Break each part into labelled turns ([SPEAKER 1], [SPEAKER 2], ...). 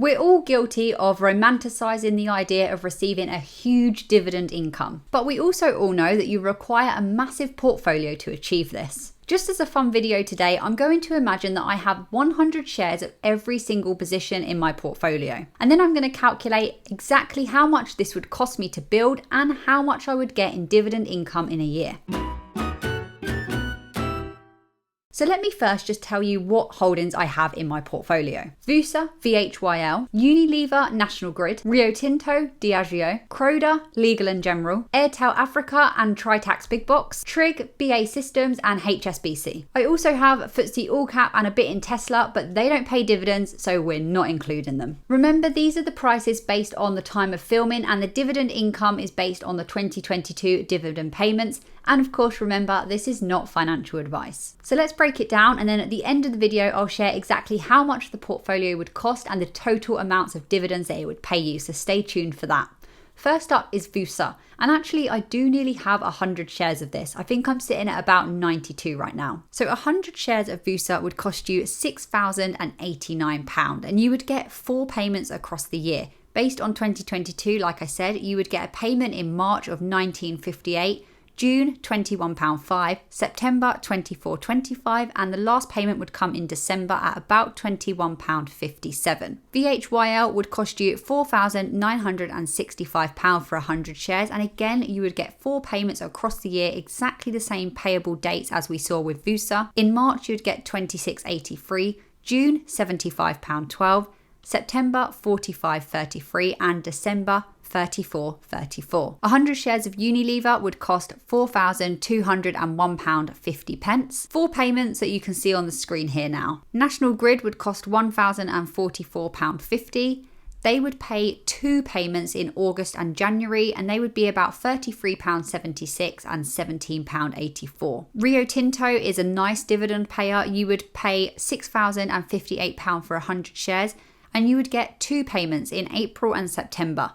[SPEAKER 1] We're all guilty of romanticising the idea of receiving a huge dividend income, but we also all know that you require a massive portfolio to achieve this. Just as a fun video today, I'm going to imagine that I have 100 shares of every single position in my portfolio. And then I'm going to calculate exactly how much this would cost me to build and how much I would get in dividend income in a year. So let me first just tell you what holdings I have in my portfolio. VUSA, VHYL, Unilever, National Grid, Rio Tinto, Diageo, Croda, Legal & General, Airtel Africa and Tritax Big Box, Trig, BA Systems and HSBC. I also have FTSE All Cap and a bit in Tesla, but they don't pay dividends, so we're not including them. Remember, these are the prices based on the time of filming, and the dividend income is based on the 2022 dividend payments. And of course, remember, this is not financial advice. So let's break it down, and then at the end of the video, I'll share exactly how much the portfolio would cost and the total amounts of dividends that it would pay you, so stay tuned for that. First up is VUSA, and actually I do nearly have 100 shares of this. I think I'm sitting at about 92 right now. So 100 shares of VUSA would cost you £6,089, and you would get 4 payments across the year. Based on 2022, like I said, you would get a payment in March of £19.58, June £21.05, September £24.25, and the last payment would come in December at about £21.57. VHYL would cost you £4,965 for 100 shares, and again you would get 4 payments across the year, exactly the same payable dates as we saw with VUSA. In March you'd get £26.83, June £75.12, September £45.33, and December £34.34. 100 shares of Unilever would cost £4,201.50. 4 payments that you can see on the screen here now. National Grid would cost £1,044.50. They would pay 2 payments in August and January, and they would be about £33.76 and £17.84. Rio Tinto is a nice dividend payer. You would pay £6,058 for 100 shares, and you would get 2 payments in April and September.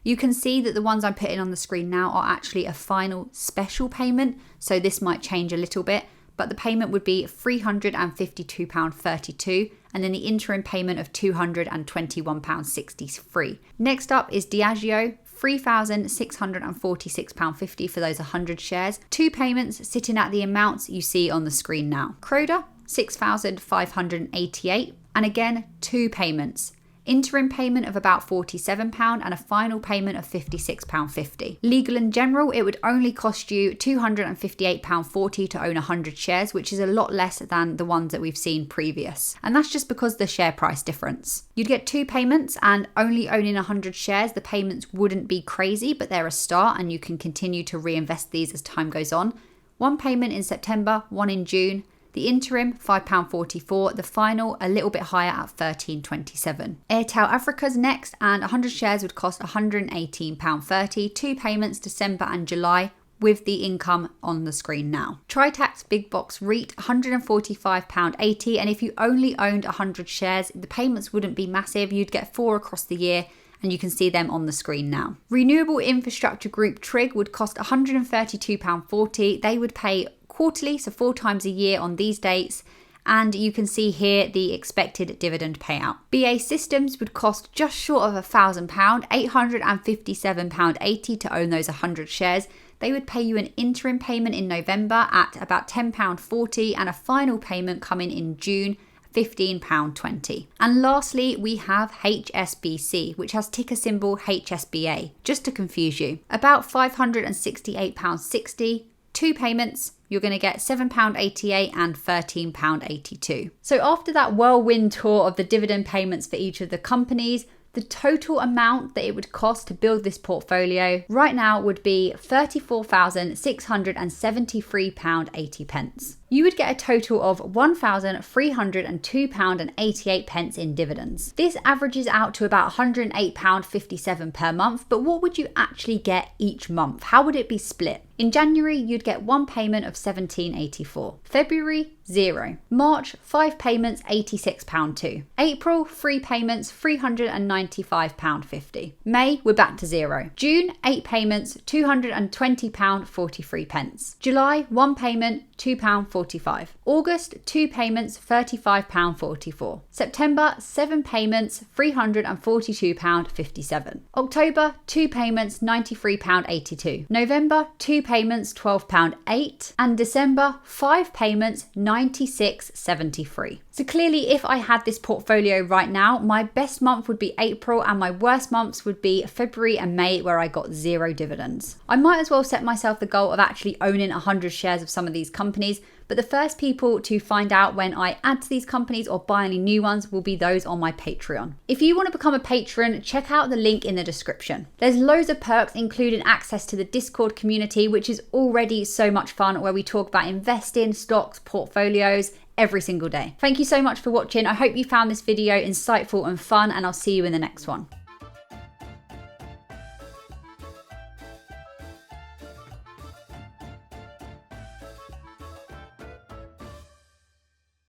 [SPEAKER 1] You can see that the ones I'm putting on the screen now are actually a final special payment, so this might change a little bit, but the payment would be £352.32, and then the interim payment of £221.63. Next up is Diageo, £3,646.50 for those 100 shares. 2 payments sitting at the amounts you see on the screen now. Croda, £6,588, and again 2 payments. Interim payment of about £47 and a final payment of £56.50. Legal & General, it would only cost you £258.40 to own 100 shares, which is a lot less than the ones that we've seen previous. And that's just because the share price difference. You'd get 2 payments, and only owning 100 shares, the payments wouldn't be crazy, but they're a start and you can continue to reinvest these as time goes on. 1 payment in September, 1 in June. The interim, £5.44, the final a little bit higher at £13.27. Airtel Africa's next, and 100 shares would cost £118.30, 2 payments December and July, with the income on the screen now. Tritax Big Box REIT, £145.80, and if you only owned 100 shares, the payments wouldn't be massive, you'd get 4 across the year, and you can see them on the screen now. Renewable Infrastructure Group Trig would cost £132.40, they would pay quarterly, so 4 times a year on these dates, and you can see here the expected dividend payout. BA Systems would cost just short of £1,000, £857.80 to own those 100 shares. They would pay you an interim payment in November at about £10.40 and a final payment coming in June, £15.20. And lastly, we have HSBC, which has ticker symbol HSBA, just to confuse you. About £568.60, 2 payments, you're going to get £7.88 and £13.82. So after that whirlwind tour of the dividend payments for each of the companies, the total amount that it would cost to build this portfolio right now would be £34,673.80. You would get a total of £1,302.88 in dividends. This averages out to about £108.57 per month, but what would you actually get each month? How would it be split? In January, you'd get 1 payment of £17.84. February, 0. March, 5 payments, £86.2. April, 3 payments, £395.50. May, we're back to 0. June, 8 payments, £220.43. July, 1 payment, £2.45. August, 2 payments, £35.44. September, 7 payments, £342.57. October, 2 payments, £93.82. November, 2 payments, £12.08. And December, 5 payments, £96.73. So clearly, if I had this portfolio right now, my best month would be April and my worst months would be February and May, where I got 0 dividends. I might as well set myself the goal of actually owning 100 shares of some of these companies, but the first people to find out when I add to these companies or buy any new ones will be those on my Patreon. If you want to become a patron, check out the link in the description. There's loads of perks, including access to the Discord community, which is already so much fun, where we talk about investing, stocks, portfolios, every single day. Thank you so much for watching. I hope you found this video insightful and fun, and I'll see you in the next one.